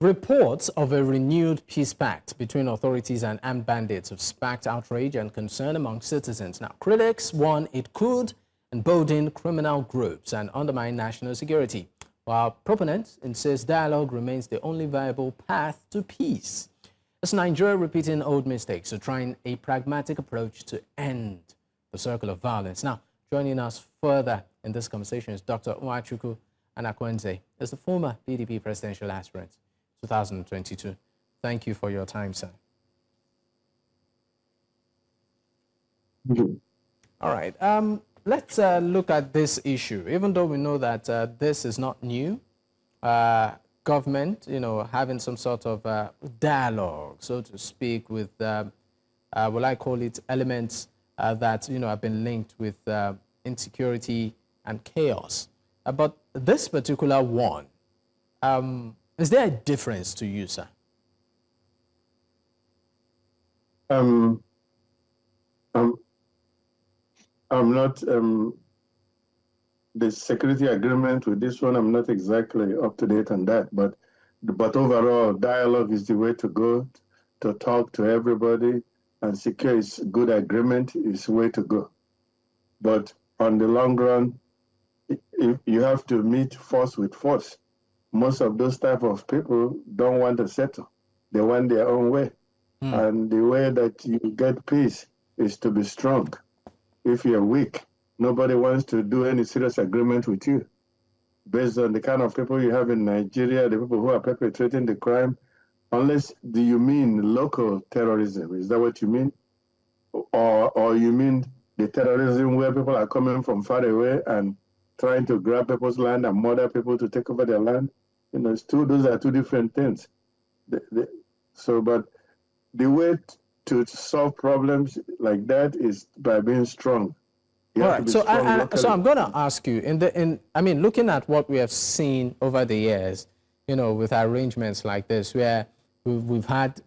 Reports of a renewed peace pact between authorities and armed bandits have sparked outrage and concern among citizens. Now, critics warn it could embolden criminal groups and undermine national security, while proponents insist dialogue remains the only viable path to peace. As Nigeria repeating old mistakes or trying a pragmatic approach to end the circle of violence. Now, joining us further in this conversation is Dr. Nwachukwu Anakwenze, as the former PDP presidential aspirant 2022. Thank you for your time, sir. All right. Let's look at this issue. Even though we know that this is not new, government, having some sort of dialogue, so to speak, with what I call it elements that have been linked with insecurity and chaos. But this particular one, is there a difference to you, sir? I'm not, the security agreement with this one, I'm not exactly up to date on that, but overall, dialogue is the way to go, to talk to everybody and secure is good agreement is the way to go. But on the long run, you have to meet force with force. Most of those type of people don't want to settle. They want their own way. And the way that you get peace is to be strong. If you're weak, nobody wants to do any serious agreement with you. Based on the kind of people you have in Nigeria, the people who are perpetrating the crime, unless do you mean local terrorism? Is that what you mean? Or you mean the terrorism where people are coming from far away and trying to grab people's land and murder people to take over their land? Those are two different things. But the way to solve problems like that is by being strong. All right. So I'm going to ask you, looking at what we have seen over the years, with arrangements like this, where we've had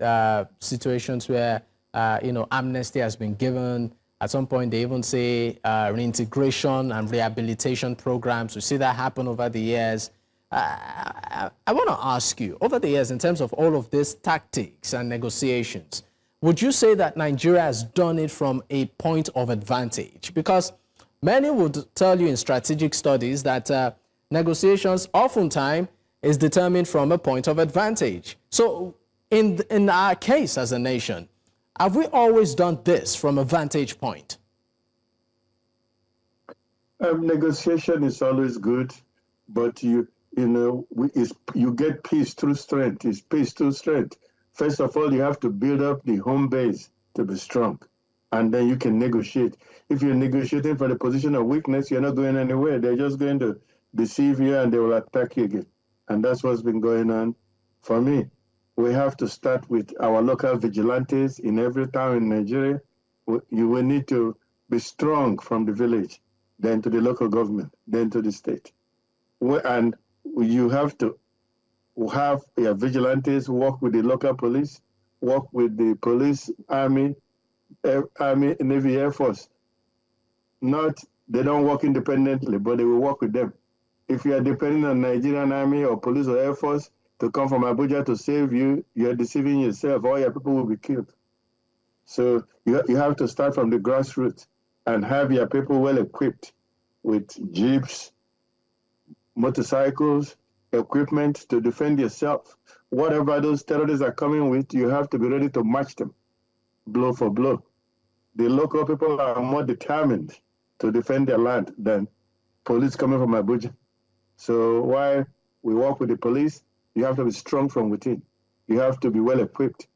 situations where, amnesty has been given. At some point, they even say reintegration and rehabilitation programs. We see that happen over the years. I want to ask you, over the years, in terms of all of these tactics and negotiations, would you say that Nigeria has done it from a point of advantage? Because many would tell you in strategic studies that negotiations oftentimes is determined from a point of advantage. So in our case as a nation, have we always done this from a vantage point? Negotiation is always good, but you get peace through strength. It's peace through strength. First of all, you have to build up the home base to be strong, and then you can negotiate. If you're negotiating from the position of weakness, you're not going anywhere. They're just going to deceive you and they will attack you again. And that's what's been going on. For me, we have to start with our local vigilantes in every town in Nigeria. You will need to be strong from the village, then to the local government, then to the state. And you have to have your vigilantes work with the local police, work with the police, army, Navy, Air Force. They don't work independently, but they will work with them. If you are depending on Nigerian Army or police or Air Force to come from Abuja to save you, you're deceiving yourself. All your people will be killed. So you have to start from the grassroots and have your people well equipped with jeeps, motorcycles, equipment to defend yourself. Whatever those terrorists are coming with, you have to be ready to match them, blow for blow. The local people are more determined to defend their land than police coming from Abuja. So while we work with the police, you have to be strong from within. You have to be well equipped.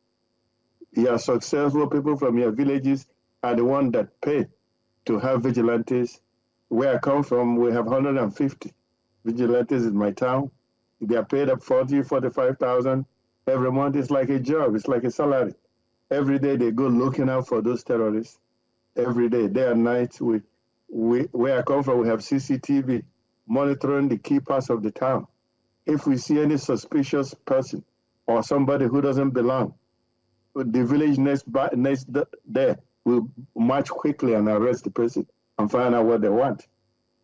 Your successful people from your villages are the ones that pay to have vigilantes. Where I come from, we have 150 vigilantes in my town. They are paid up 40,000, 45,000 every month. It's like a job. It's like a salary. Every day they go looking out for those terrorists. Every day, day and night. Where I come from, we have CCTV monitoring the key parts of the town. If we see any suspicious person or somebody who doesn't belong, the village next there will march quickly and arrest the person and find out what they want.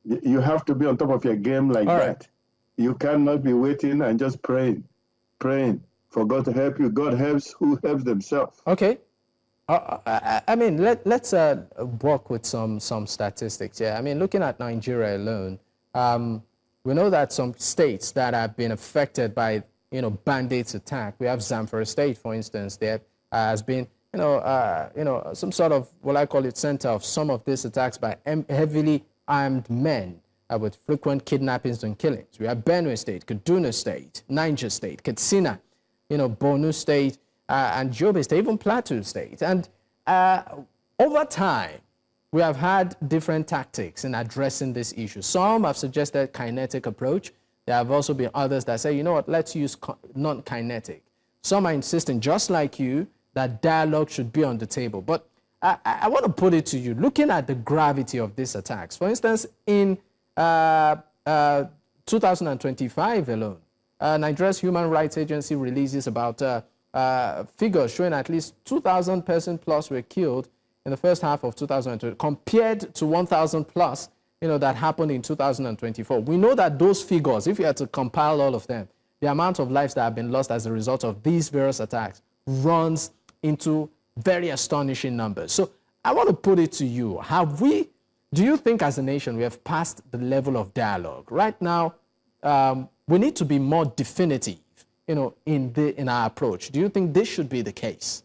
You have to be on top of your game like that. You cannot be waiting and just praying. praying for God to help you. God helps who helps themselves. Okay. I mean, let's work with some statistics. Yeah, I mean, looking at Nigeria alone, we know that some states that have been affected by bandits attack. We have Zamfara State, for instance. There has been some sort of what I call it center of some of these attacks by heavily armed men with frequent kidnappings and killings. We have Benue State, Kaduna State, Niger State, Katsina, Borno State, and Yobe State, even Plateau State. And over time, we have had different tactics in addressing this issue. Some have suggested kinetic approach. There have also been others that say, you know what, let's use non-kinetic. Some are insisting, just like you, that dialogue should be on the table. But I want to put it to you, looking at the gravity of these attacks. For instance, in 2025 alone, Nigeria's Human Rights Agency releases about figures showing at least 2,000 persons plus were killed in the first half of 2020, compared to 1,000 plus, that happened in 2024. We know that those figures, if you had to compile all of them, the amount of lives that have been lost as a result of these various attacks runs into very astonishing numbers. So I want to put it to you, do you think as a nation we have passed the level of dialogue? Right now, we need to be more definitive, in our approach. Do you think this should be the case?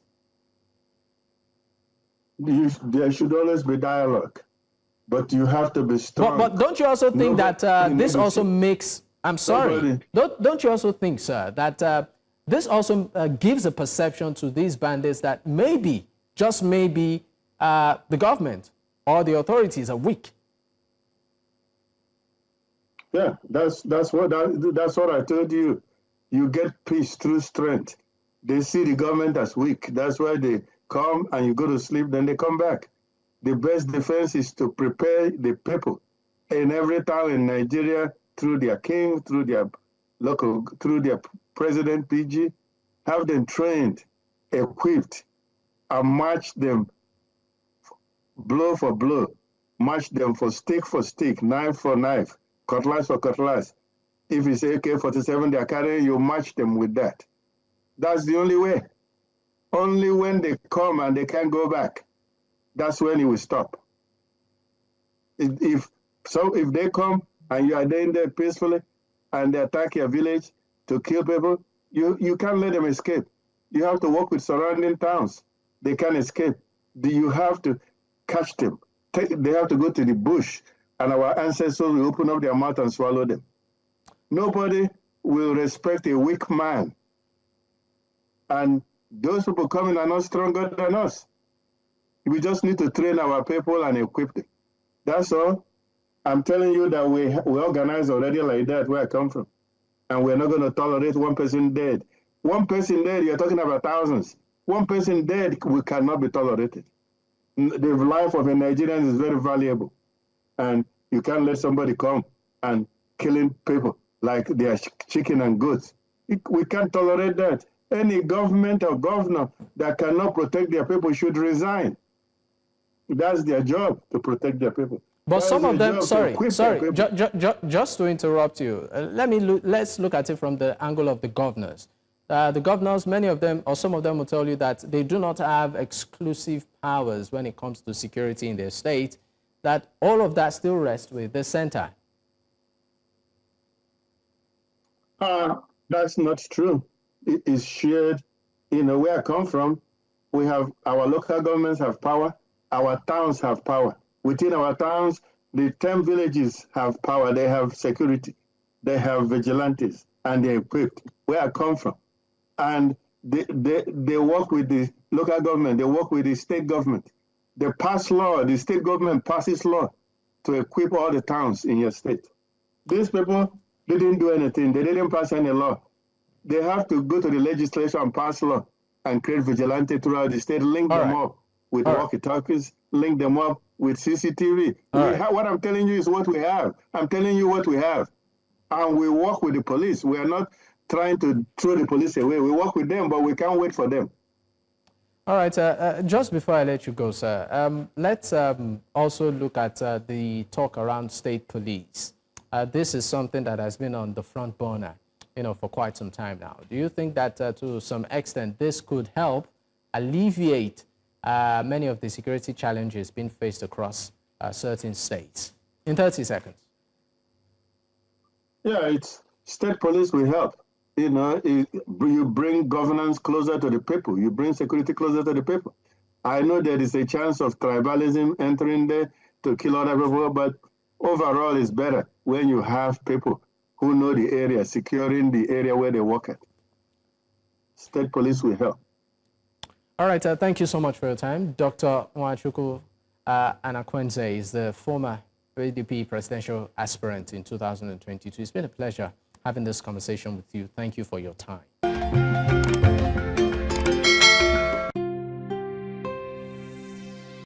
There should always be dialogue, but you have to be strong. But don't you also think that this also makes, I'm sorry, don't you also think, sir, that this also gives a perception to these bandits that maybe, just maybe, the government or the authorities are weak? Yeah, that's what I told you. You get peace through strength. They see the government as weak. That's why they come and you go to sleep, then they come back. The best defense is to prepare the people in every town in Nigeria, through their king, through their president, PG, have them trained, equipped, and match them blow for blow, match them for stick, knife for knife, cutlass for cutlass. If it's AK-47 they're carrying, you match them with that. That's the only way. Only when they come and they can't go back, that's when it will stop. If they come and you are there peacefully and they attack your village to kill people, you can't let them escape. You have to work with surrounding towns. They can't escape. You have to catch them. They have to go to the bush, and our ancestors will open up their mouth and swallow them. Nobody will respect a weak man. And those people coming are not stronger than us. We just need to train our people and equip them. That's all. I'm telling you that we organize already like that where I come from. And we're not going to tolerate one person dead. One person dead, you're talking about thousands. One person dead, we cannot be tolerated. The life of a Nigerian is very valuable. And you can't let somebody come and killing people like they are chicken and goats. We can't tolerate that. Any government or governor that cannot protect their people should resign. That's their job, to protect their people. But some of them, just to interrupt you, let's look at it from the angle of the governors. The governors, many of them, or some of them will tell you that they do not have exclusive powers when it comes to security in their state, that all of that still rests with the center. That's not true. It is shared. Where I come from, we have our local governments have power, our towns have power. Within our towns, the 10 villages have power. They have security, they have vigilantes, and they're equipped. Where I come from, and they work with the local government. They work with the state government. They pass law. The state government passes law to equip all the towns in your state. These people didn't do anything. They didn't pass any law. They have to go to the legislature and pass law and create vigilante throughout the state, link them up with walkie-talkies, link them up with CCTV. What I'm telling you is what we have. I'm telling you what we have. And we work with the police. We are not trying to throw the police away. We work with them, but we can't wait for them. All right. Just before I let you go, sir, let's also look at the talk around state police. This is something that has been on the front burner for quite some time now. Do you think that to some extent this could help alleviate many of the security challenges being faced across certain states? In 30 seconds. Yeah, it's state police will help. You bring governance closer to the people. You bring security closer to the people. I know there is a chance of tribalism entering there to kill other people, but overall it's better when you have people who know the area, securing the area where they work at. State police will help. All right, thank you so much for your time. Dr. Nwachukwu Anakwenze is the former PDP presidential aspirant in 2022. It's been a pleasure having this conversation with you. Thank you for your time.